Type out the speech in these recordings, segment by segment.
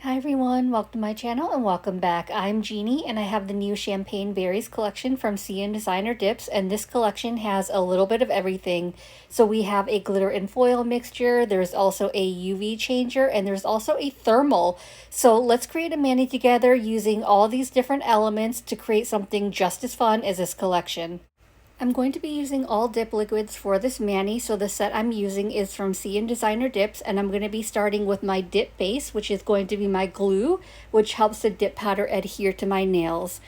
Hi everyone, welcome to my channel and welcome back. I'm Jeannie and I have the new Champagne Berries collection from CN Designer Dips, and this collection has a little bit of everything. So we have a glitter and foil mixture, there's also a UV changer, and there's also a thermal. So let's create a mani together using all these different elements to create something just as fun as this collection. I'm going to be using all dip liquids for this mani, so the set I'm using is from CN Designer Dips, and I'm going to be starting with my dip base, which is going to be my glue, which helps the dip powder adhere to my nails.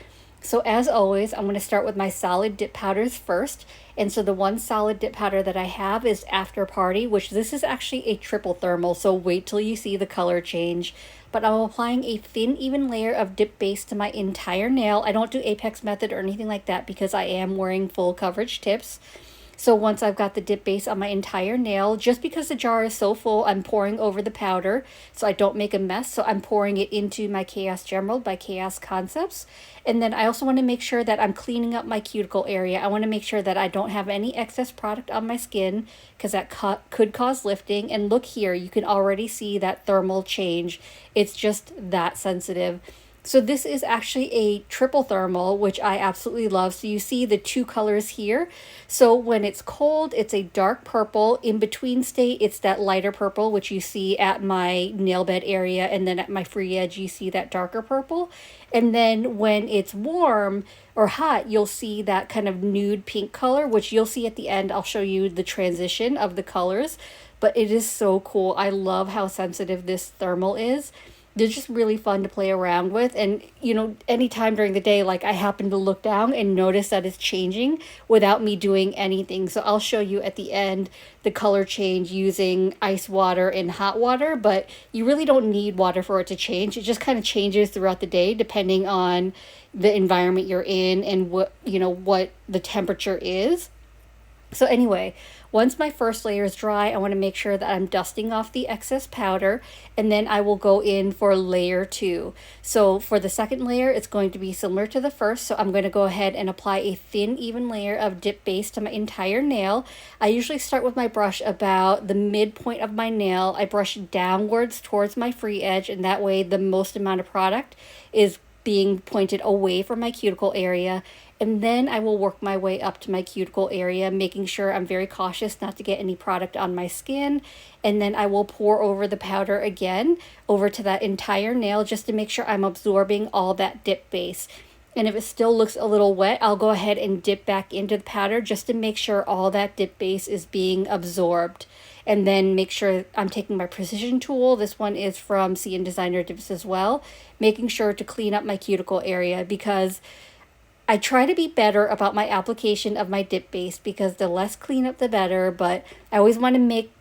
So as always, I'm going to start with my solid dip powders first. And so the one solid dip powder that I have is After Party, which this is actually a triple thermal, so wait till you see the color change. But I'm applying a thin, even layer of dip base to my entire nail. I don't do apex method or anything like that because I am wearing full coverage tips. So once I've got the dip base on my entire nail, just because the jar is so full, I'm pouring over the powder so I don't make a mess. So I'm pouring it into my Chaos Gemerald by Chaos Concepts. And then I also want to make sure that I'm cleaning up my cuticle area. I want to make sure that I don't have any excess product on my skin because that could cause lifting. And look here, you can already see that thermal change. It's just that sensitive. So this is actually a triple thermal, which I absolutely love. So you see the two colors here. So when it's cold, it's a dark purple. In between state, it's that lighter purple, which you see at my nail bed area. And then at my free edge, you see that darker purple. And then when it's warm or hot, you'll see that kind of nude pink color, which you'll see at the end. I'll show you the transition of the colors. But it is so cool. I love how sensitive this thermal is. They're just really fun to play around with. And, you know, anytime during the day, like I happen to look down and notice that it's changing without me doing anything. So I'll show you at the end the color change using ice water and hot water, but you really don't need water for it to change. It just kind of changes throughout the day depending on the environment you're in and what the temperature is. So anyway, once my first layer is dry, I want to make sure that I'm dusting off the excess powder, and then I will go in for layer 2. So for the second layer, it's going to be similar to the first. So I'm going to go ahead and apply a thin, even layer of dip base to my entire nail. I usually start with my brush about the midpoint of my nail. I brush downwards towards my free edge, and that way the most amount of product is being pointed away from my cuticle area. And then I will work my way up to my cuticle area, making sure I'm very cautious not to get any product on my skin. And then I will pour over the powder again over to that entire nail just to make sure I'm absorbing all that dip base. And if it still looks a little wet, I'll go ahead and dip back into the powder just to make sure all that dip base is being absorbed. And then make sure I'm taking my precision tool. This one is from CN Designer Dips as well, making sure to clean up my cuticle area because I try to be better about my application of my dip base because the less cleanup, the better, but I always want to make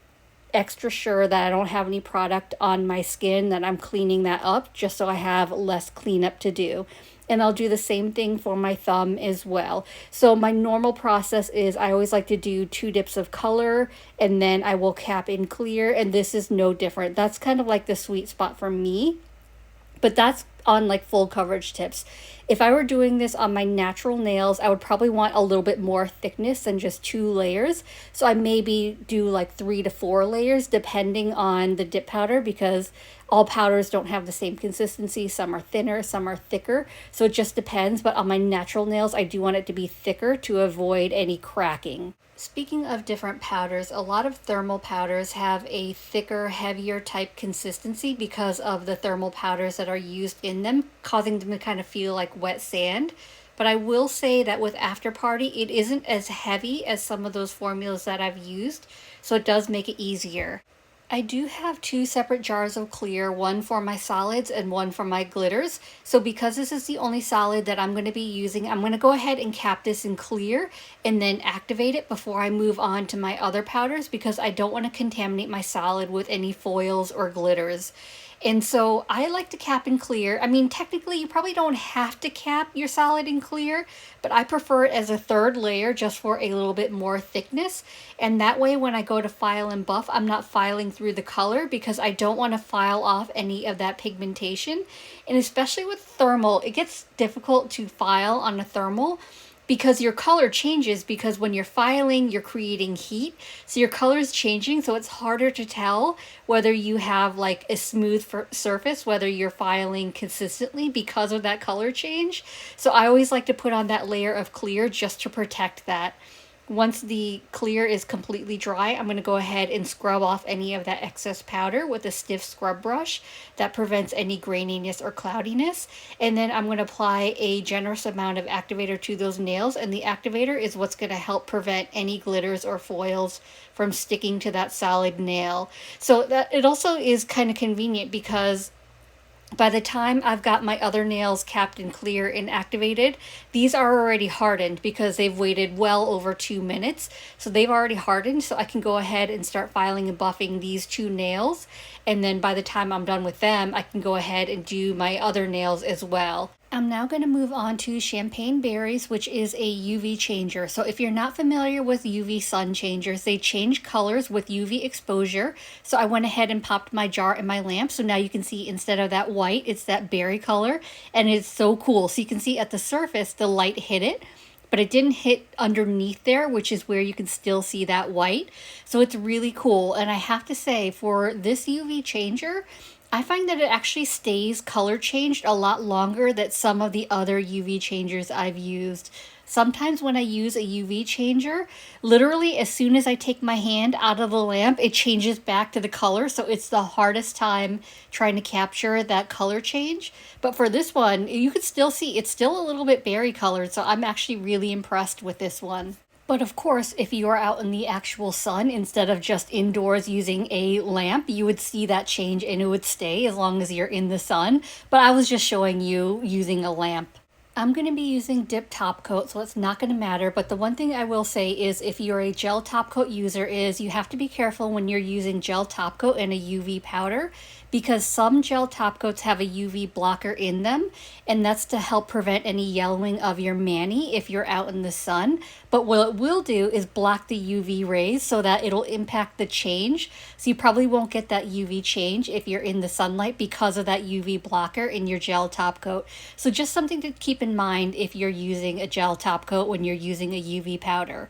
extra sure that I don't have any product on my skin, that I'm cleaning that up just so I have less cleanup to do. And I'll do the same thing for my thumb as well. So my normal process is I always like to do 2 dips of color and then I will cap in clear, and this is no different. That's kind of like the sweet spot for me. But that's on like full coverage tips. If I were doing this on my natural nails, I would probably want a little bit more thickness than just 2 layers. So I maybe do like 3 to 4 layers depending on the dip powder because all powders don't have the same consistency. Some are thinner, some are thicker. So it just depends. But on my natural nails, I do want it to be thicker to avoid any cracking. Speaking of different powders, a lot of thermal powders have a thicker, heavier type consistency because of the thermal powders that are used in them, causing them to kind of feel like wet sand. But I will say that with After Party, it isn't as heavy as some of those formulas that I've used, so it does make it easier. I do have 2 separate jars of clear, one for my solids and one for my glitters. So because this is the only solid that I'm going to be using, I'm going to go ahead and cap this in clear and then activate it before I move on to my other powders because I don't want to contaminate my solid with any foils or glitters. And so I like to cap in clear. I mean, technically you probably don't have to cap your solid in clear, but I prefer it as a 3rd layer just for a little bit more thickness. And that way when I go to file and buff, I'm not filing through the color because I don't want to file off any of that pigmentation. And especially with thermal, it gets difficult to file on a thermal because your color changes, because when you're filing, you're creating heat. So your color is changing. So it's harder to tell whether you have like a smooth surface, whether you're filing consistently because of that color change. So I always like to put on that layer of clear just to protect that. Once the clear is completely dry, I'm going to go ahead and scrub off any of that excess powder with a stiff scrub brush that prevents any graininess or cloudiness. And then I'm going to apply a generous amount of activator to those nails, and the activator is what's going to help prevent any glitters or foils from sticking to that solid nail. So that it also is kind of convenient because by the time I've got my other nails capped and clear and activated, these are already hardened because they've waited well over 2 minutes. So they've already hardened, so I can go ahead and start filing and buffing these 2 nails. And then by the time I'm done with them, I can go ahead and do my other nails as well. I'm now going to move on to Champagne Berries, which is a UV changer. So if you're not familiar with UV sun changers, they change colors with UV exposure. So I went ahead and popped my jar in my lamp. So now you can see instead of that white, it's that berry color. And it's so cool. So you can see at the surface, the light hit it, but it didn't hit underneath there, which is where you can still see that white. So it's really cool. And I have to say, for this UV changer, I find that it actually stays color changed a lot longer than some of the other UV changers I've used. Sometimes when I use a UV changer, literally as soon as I take my hand out of the lamp, it changes back to the color. So it's the hardest time trying to capture that color change. But for this one, you could still see it's still a little bit berry colored. So I'm actually really impressed with this one. But of course, if you are out in the actual sun instead of just indoors using a lamp, you would see that change and it would stay as long as you're in the sun. But I was just showing you using a lamp. I'm going to be using dip top coat, so it's not going to matter. But the one thing I will say is if you're a gel top coat user is you have to be careful when you're using gel top coat and a UV powder, because some gel top coats have a UV blocker in them, and that's to help prevent any yellowing of your mani if you're out in the sun. But what it will do is block the UV rays so that it'll impact the change. So you probably won't get that UV change if you're in the sunlight because of that UV blocker in your gel top coat. So just something to keep in mind if you're using a gel top coat when you're using a UV powder.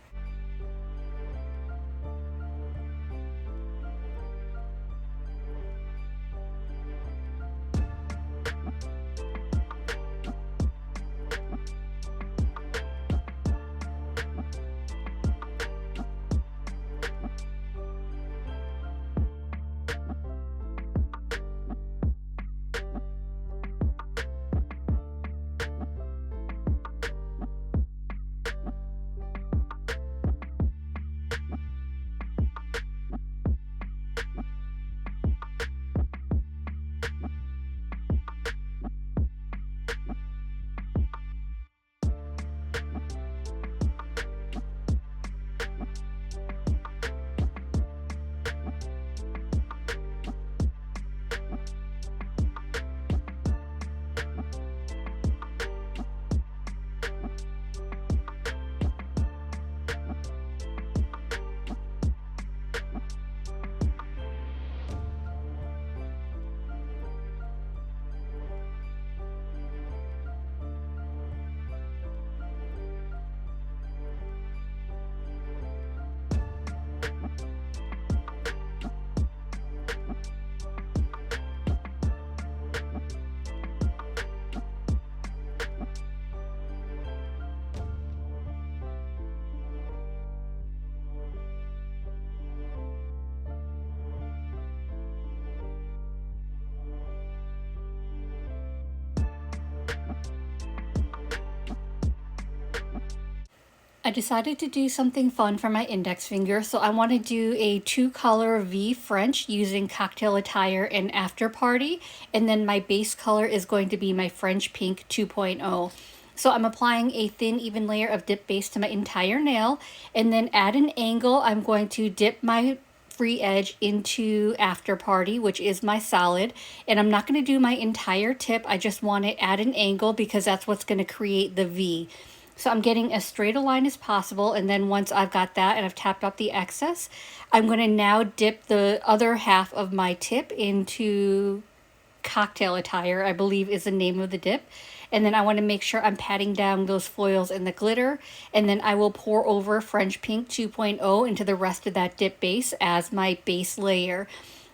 I decided to do something fun for my index finger, so I want to do a 2-color V French using Cocktail Attire and After Party, and then my base color is going to be my French Pink 2.0. So I'm applying a thin, even layer of dip base to my entire nail, and then at an angle, I'm going to dip my free edge into After Party, which is my solid, and I'm not going to do my entire tip. I just want it at an angle because that's what's going to create the V. So I'm getting as straight a line as possible, and then once I've got that and I've tapped out the excess, I'm going to now dip the other half of my tip into Cocktail Attire, I believe is the name of the dip. And then I want to make sure I'm patting down those foils in the glitter. And then I will pour over French Pink 2.0 into the rest of that dip base as my base layer.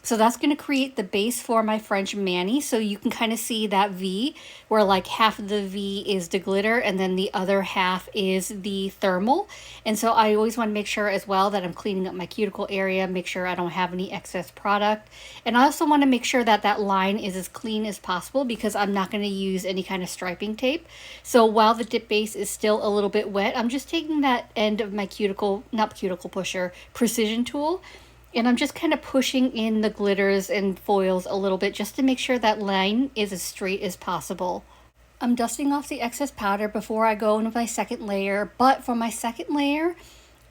So that's going to create the base for my French mani. So you can kind of see that V where like half of the V is the glitter and then the other half is the thermal. And so I always want to make sure as well that I'm cleaning up my cuticle area, make sure I don't have any excess product. And I also want to make sure that that line is as clean as possible because I'm not going to use any kind of striping tape. So while the dip base is still a little bit wet, I'm just taking that end of my cuticle, not cuticle pusher, precision tool, and I'm just kind of pushing in the glitters and foils a little bit just to make sure that line is as straight as possible. I'm dusting off the excess powder before I go into my second layer, but for my second layer,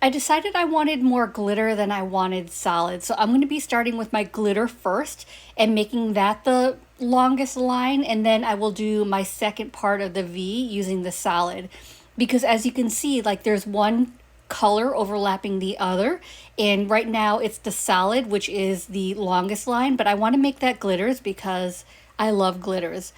I decided I wanted more glitter than I wanted solid. So I'm going to be starting with my glitter first and making that the longest line, and then I will do my second part of the V using the solid. Because as you can see, like there's one color overlapping the other, and right now it's the solid, which is the longest line, but I want to make that glitters because I love glitters.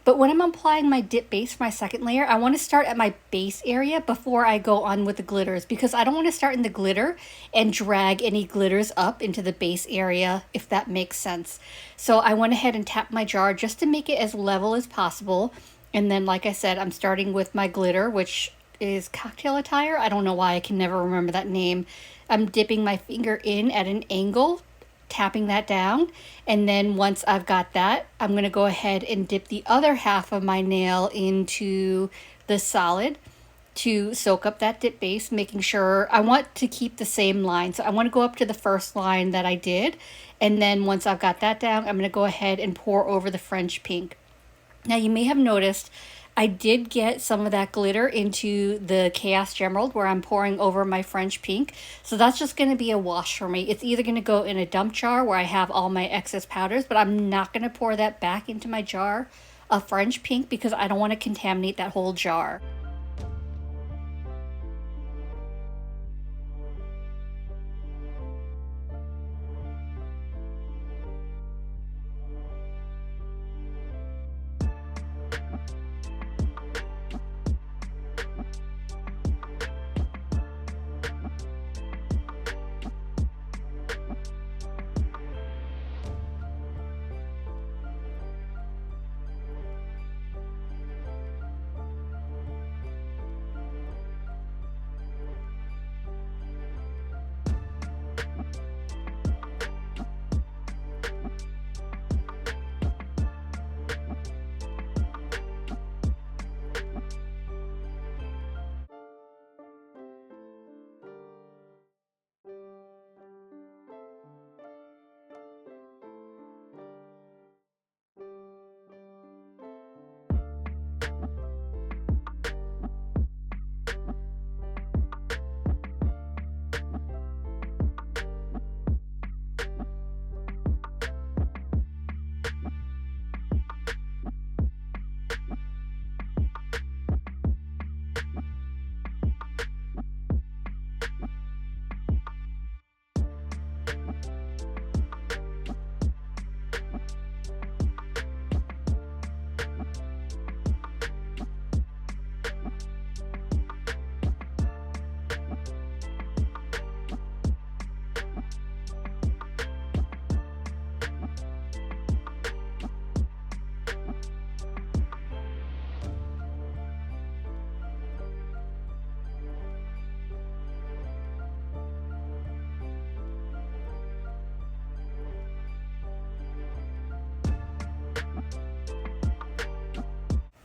But when I'm applying my dip base for my second layer, I want to start at my base area before I go on with the glitters, because I don't want to start in the glitter and drag any glitters up into the base area, if that makes sense. So I went ahead and tapped my jar just to make it as level as possible. And then, like I said, I'm starting with my glitter, which is cocktail attire. I don't know why I can never remember that name. I'm dipping my finger in at an angle, tapping that down, and then once I've got that, I'm going to go ahead and dip the other half of my nail into the solid to soak up that dip base, making sure I want to keep the same line. So I want to go up to the first line that I did, and then once I've got that down, I'm going to go ahead and pour over the French Pink. Now you may have noticed I did get some of that glitter into the Chaos Gemerald where I'm pouring over my French Pink. So that's just going to be a wash for me. It's either going to go in a dump jar where I have all my excess powders, but I'm not going to pour that back into my jar of French Pink because I don't want to contaminate that whole jar.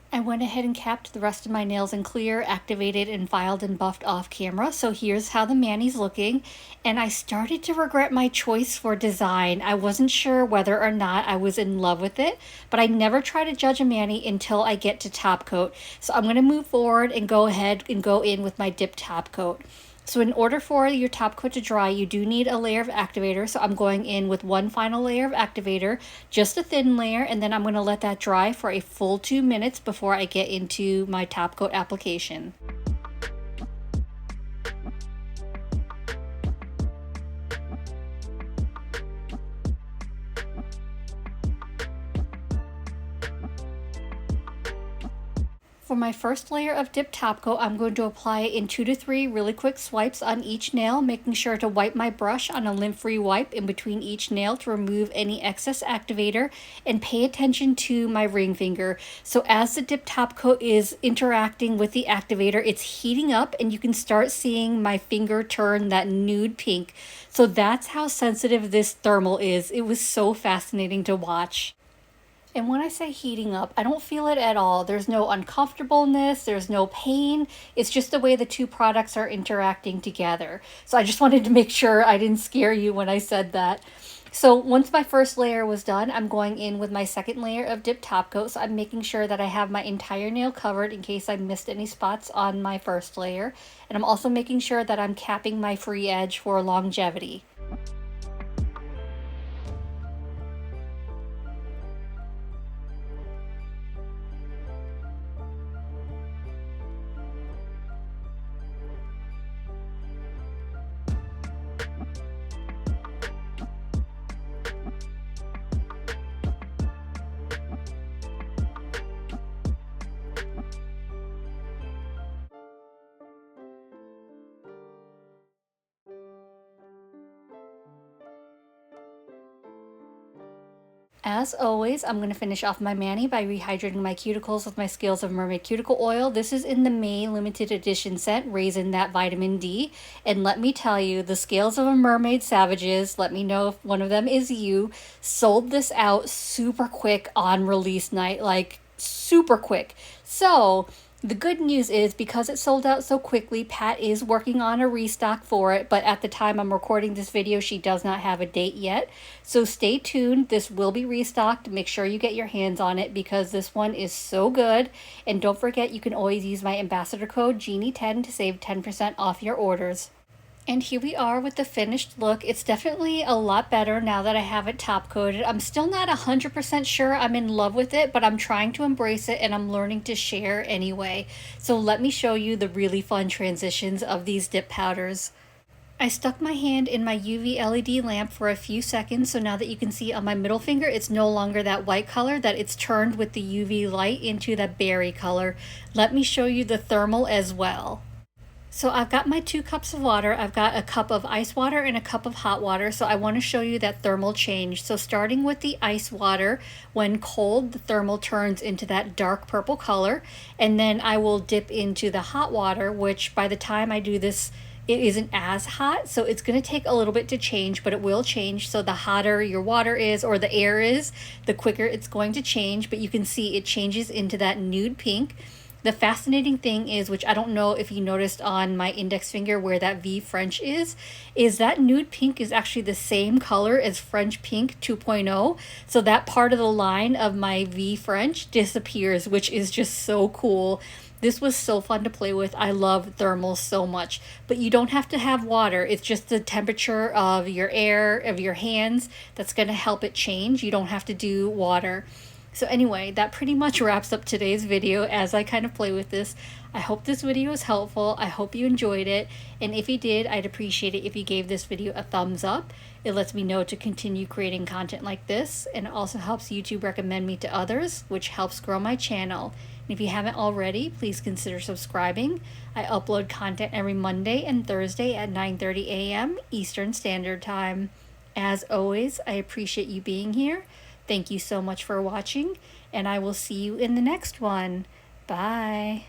I went ahead and capped the rest of my nails in clear, activated and filed and buffed off camera. So here's how the mani's looking. And I started to regret my choice for design. I wasn't sure whether or not I was in love with it, but I never try to judge a mani until I get to top coat. So I'm going to move forward and go ahead and go in with my dip top coat. So in order for your top coat to dry, you do need a layer of activator. So I'm going in with one final layer of activator, just a thin layer, and then I'm going to let that dry for a full 2 minutes before I get into my top coat application. For my first layer of dip top coat, I'm going to apply it in 2 to 3 really quick swipes on each nail, making sure to wipe my brush on a lint-free wipe in between each nail to remove any excess activator, and pay attention to my ring finger. So as the dip top coat is interacting with the activator, it's heating up and you can start seeing my finger turn that nude pink. So that's how sensitive this thermal is. It was so fascinating to watch. And when I say heating up, I don't feel it at all. There's no uncomfortableness, there's no pain. It's just the way the two products are interacting together. So I just wanted to make sure I didn't scare you when I said that. So once my first layer was done, I'm going in with my second layer of dip top coat. So I'm making sure that I have my entire nail covered in case I missed any spots on my first layer. And I'm also making sure that I'm capping my free edge for longevity. As always, I'm going to finish off my mani by rehydrating my cuticles with my Scales of Mermaid cuticle oil. This is in the May limited edition scent, Raisin That Vitamin D. And let me tell you, the Scales of a Mermaid savages, let me know if one of them is you, sold this out super quick on release night, like super quick. So the good news is, because it sold out so quickly, Pat is working on a restock for it, but at the time I'm recording this video, she does not have a date yet. So stay tuned. This will be restocked. Make sure you get your hands on it because this one is so good. And don't forget, you can always use my ambassador code Jeannie10 to save 10% off your orders. And here we are with the finished look. It's definitely a lot better now that I have it top coated. I'm still not 100% sure I'm in love with it, but I'm trying to embrace it and I'm learning to share anyway. So let me show you the really fun transitions of these dip powders. I stuck my hand in my UV LED lamp for a few seconds, so now that you can see on my middle finger, it's no longer that white color, that it's turned with the UV light into that berry color. Let me show you the thermal as well. So I've got my 2 cups of water. I've got a cup of ice water and a cup of hot water. So I want to show you that thermal change. So starting with the ice water, when cold, the thermal turns into that dark purple color. And then I will dip into the hot water, which by the time I do this, it isn't as hot. So it's going to take a little bit to change, but it will change. So the hotter your water is, or the air is, the quicker it's going to change. But you can see it changes into that nude pink. The fascinating thing is, which I don't know if you noticed on my index finger where that V French is that nude pink is actually the same color as French Pink 2.0. So that part of the line of my V French disappears, which is just so cool. This was so fun to play with. I love thermals so much. But you don't have to have water. It's just the temperature of your air, of your hands, that's going to help it change. You don't have to do water. So anyway, that pretty much wraps up today's video as I kind of play with this. I hope this video was helpful. I hope you enjoyed it. And if you did, I'd appreciate it if you gave this video a thumbs up. It lets me know to continue creating content like this. And it also helps YouTube recommend me to others, which helps grow my channel. And if you haven't already, please consider subscribing. I upload content every Monday and Thursday at 9:30 a.m. Eastern Standard Time. As always, I appreciate you being here. Thank you so much for watching, and I will see you in the next one. Bye.